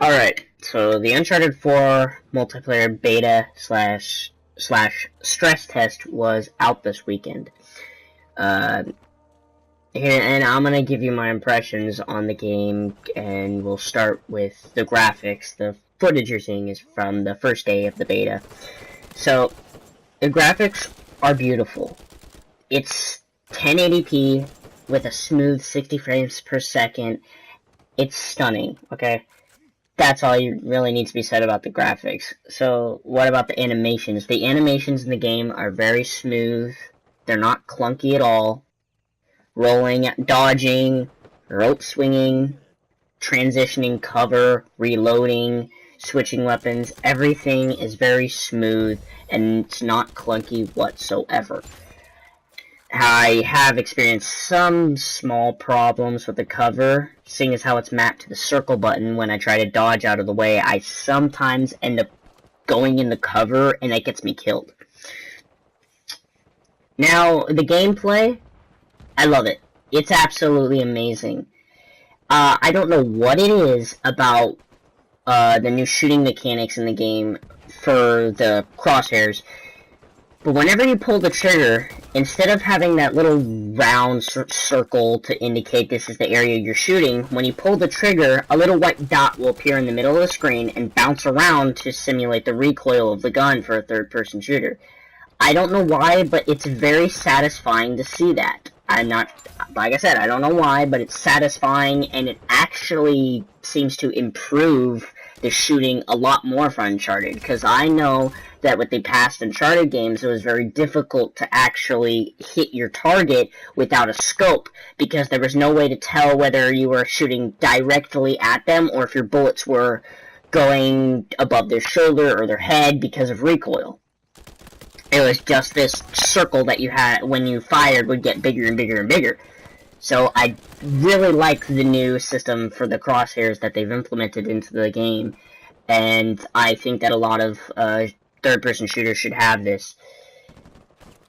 Alright, so the Uncharted 4 multiplayer beta slash stress test was out this weekend. And I'm gonna give you my impressions on the game, and we'll start with the graphics. The footage you're seeing is from the first day of the beta. So, the graphics are beautiful. It's 1080p with a smooth 60 frames per second. It's stunning, okay? That's all you really need to be said about the graphics. So, what about the animations? The animations in the game are very smooth. They're not clunky at all. Rolling, dodging, rope swinging, transitioning cover, reloading, switching weapons. Everything is very smooth, and it's not clunky whatsoever. I have experienced some small problems with the cover, seeing as how it's mapped to the circle button. When I try to dodge out of the way, I sometimes end up going in the cover, and that gets me killed. Now, the gameplay, I love it. It's absolutely amazing. I don't know what it is about the new shooting mechanics in the game for the crosshairs, but whenever you pull the trigger, instead of having that little round circle to indicate this is the area you're shooting, when you pull the trigger, a little white dot will appear in the middle of the screen and bounce around to simulate the recoil of the gun for a third-person shooter. I don't know why, but it's very satisfying to see that. Like I said, I don't know why, but it's satisfying, and it actually seems to improve the shooting a lot more for Uncharted, because I know that with the past Uncharted games, it was very difficult to actually hit your target without a scope, because there was no way to tell whether you were shooting directly at them, or if your bullets were going above their shoulder or their head because of recoil. It was just this circle that you had when you fired would get bigger and bigger and bigger. So I really like the new system for the crosshairs that they've implemented into the game, and I think that a lot of third-person shooters should have this.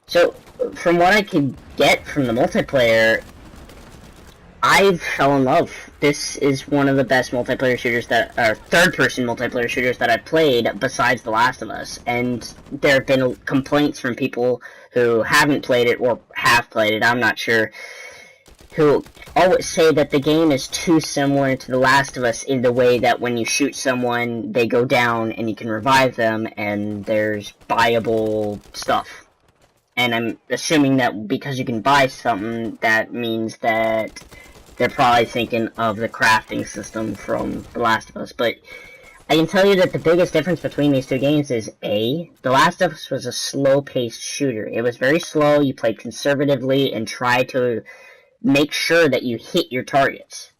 So, from what I could get from the multiplayer, I fell in love. This is one of the best multiplayer shooters that are third-person multiplayer shooters that I've played besides The Last of Us. And there have been complaints from people who haven't played it or have played it, I'm not sure, who always say that the game is too similar to The Last of Us in the way that when you shoot someone, they go down and you can revive them and there's buyable stuff. And I'm assuming that because you can buy something, that means that they're probably thinking of the crafting system from The Last of Us. But I can tell you that the biggest difference between these two games is The Last of Us was a slow-paced shooter. It was very slow, you played conservatively, and tried to make sure that you hit your targets.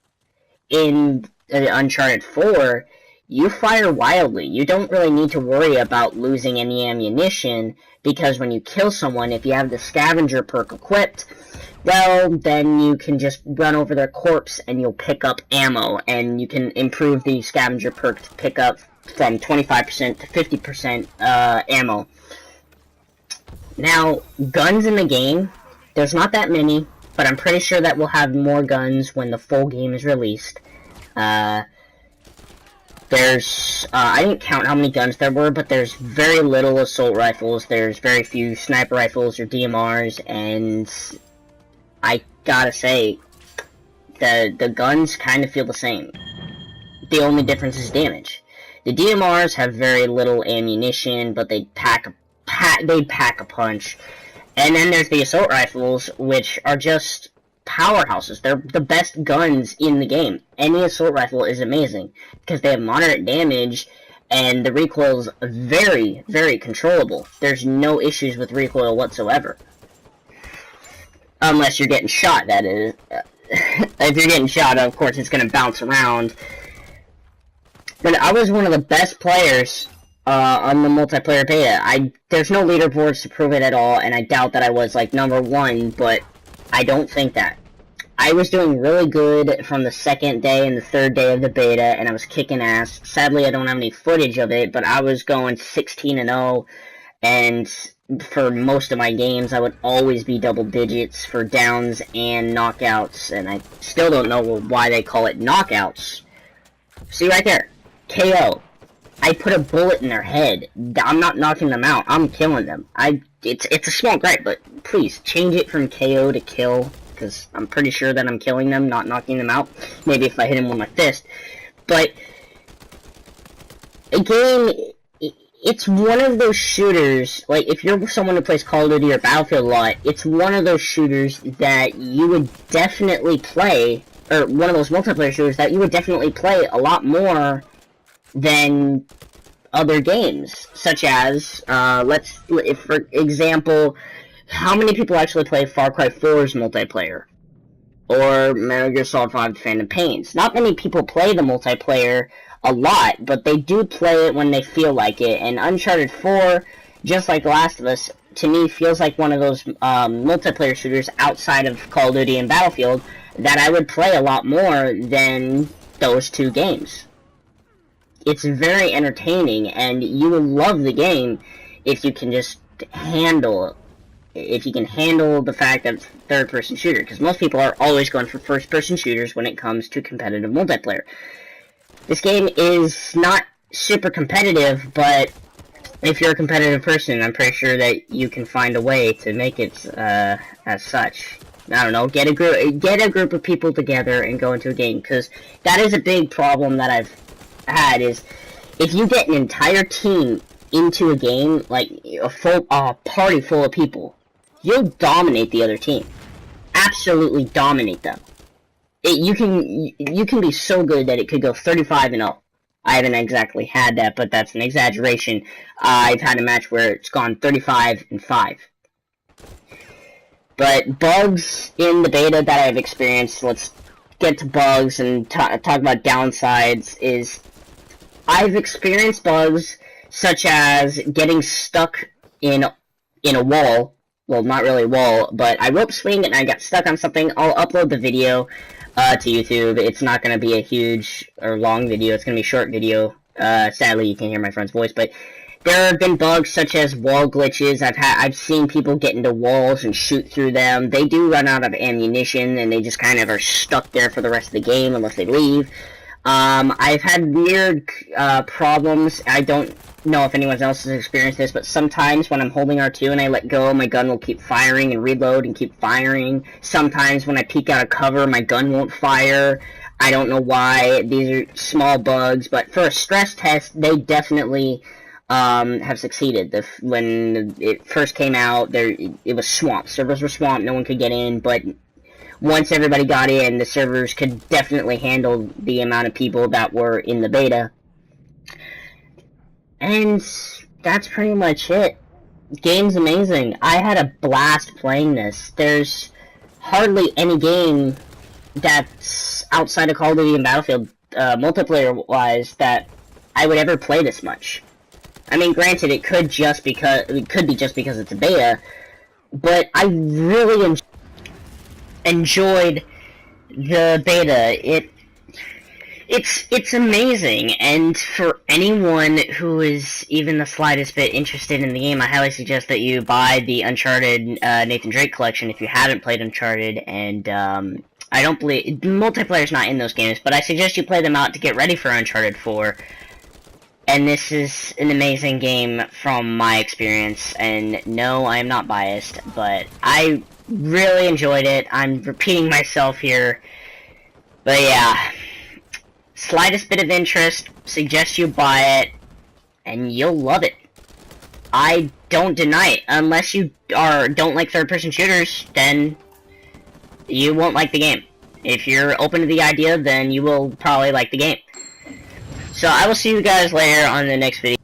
In Uncharted 4, you fire wildly. You don't really need to worry about losing any ammunition, because when you kill someone, if you have the scavenger perk equipped, well, then you can just run over their corpse and you'll pick up ammo, and you can improve the scavenger perk to pick up from 25% to 50% ammo. Now, guns in the game, there's not that many, but I'm pretty sure that we'll have more guns when the full game is released. I didn't count how many guns there were, but there's very little assault rifles, there's very few sniper rifles or DMRs, and I gotta say, the guns kind of feel the same. The only difference is damage. The DMRs have very little ammunition, but they pack a punch. And then there's the assault rifles, which are just powerhouses. They're the best guns in the game. Any assault rifle is amazing, because they have moderate damage, and the recoil is very, very controllable. There's no issues with recoil whatsoever. Unless you're getting shot, that is. If you're getting shot, of course, it's going to bounce around. But I was one of the best players on the multiplayer beta. There's no leaderboards to prove it at all, and I doubt that I was, like, #1, but I don't think that. I was doing really good from the second day and the third day of the beta, and I was kicking ass. Sadly, I don't have any footage of it, but I was going 16-0, and for most of my games, I would always be double digits for downs and knockouts, and I still don't know why they call it knockouts. See right there. KO. I put a bullet in their head. I'm not knocking them out. I'm killing them. It's a small gripe, but please change it from KO to kill, because I'm pretty sure that I'm killing them, not knocking them out. Maybe if I hit him with my fist. But again, it's one of those shooters, like, if you're someone who plays Call of Duty or Battlefield a lot, it's one of those shooters that you would definitely play, or one of those multiplayer shooters that you would definitely play a lot more than other games, such as, for example, how many people actually play Far Cry 4's multiplayer? Or Metal Gear Solid 5 Phantom Pains? Not many people play the multiplayer a lot, but they do play it when they feel like it, and Uncharted 4, just like The Last of Us, to me feels like one of those multiplayer shooters outside of Call of Duty and Battlefield that I would play a lot more than those two games. It's very entertaining, and you will love the game if you can just handle the fact that it's third-person shooter, because most people are always going for first-person shooters when it comes to competitive multiplayer. This game is not super competitive, but if you're a competitive person, I'm pretty sure that you can find a way to make it as such. I don't know, get a group of people together and go into a game, because that is a big problem that I've had, is if you get an entire team into a game, like a party full of people, you'll dominate the other team. Absolutely dominate them. You can be so good that it could go 35-0. I haven't exactly had that, but that's an exaggeration. I've had a match where it's gone 35-5. But bugs in the beta that I've experienced, let's get to bugs and talk about downsides, is I've experienced bugs such as getting stuck in a wall. Well, not really a wall, but I rope swing and I got stuck on something. I'll upload the video to YouTube. It's not going to be a huge or long video. It's going to be a short video. Sadly, you can't hear my friend's voice, but there have been bugs such as wall glitches. I've seen people get into walls and shoot through them. They do run out of ammunition, and they just kind of are stuck there for the rest of the game unless they leave. I've had weird problems. I don't know if anyone else has experienced this, but sometimes when I'm holding R2 and I let go, my gun will keep firing and reload and keep firing. Sometimes when I peek out of cover, my gun won't fire. I don't know why. These are small bugs, but for a stress test, they definitely have succeeded. When it first came out, it was swamped. Servers were swamped, no one could get in, but once everybody got in, the servers could definitely handle the amount of people that were in the beta. And that's pretty much it. Game's amazing. I had a blast playing this. There's hardly any game that's outside of Call of Duty and Battlefield, multiplayer-wise, that I would ever play this much. I mean, granted, it could be just because it's a beta, but I really enjoyed the beta. It's amazing, and for anyone who is even the slightest bit interested in the game, I highly suggest that you buy the Uncharted Nathan Drake collection if you haven't played Uncharted, and I don't believe multiplayer's not in those games, but I suggest you play them out to get ready for Uncharted 4. And this is an amazing game from my experience, and no, I am not biased, but I really enjoyed it. I'm repeating myself here, but yeah, slightest bit of interest, suggest you buy it, and you'll love it. I don't deny it. Unless you don't like third-person shooters, then you won't like the game. If you're open to the idea, then you will probably like the game. So I will see you guys later on the next video.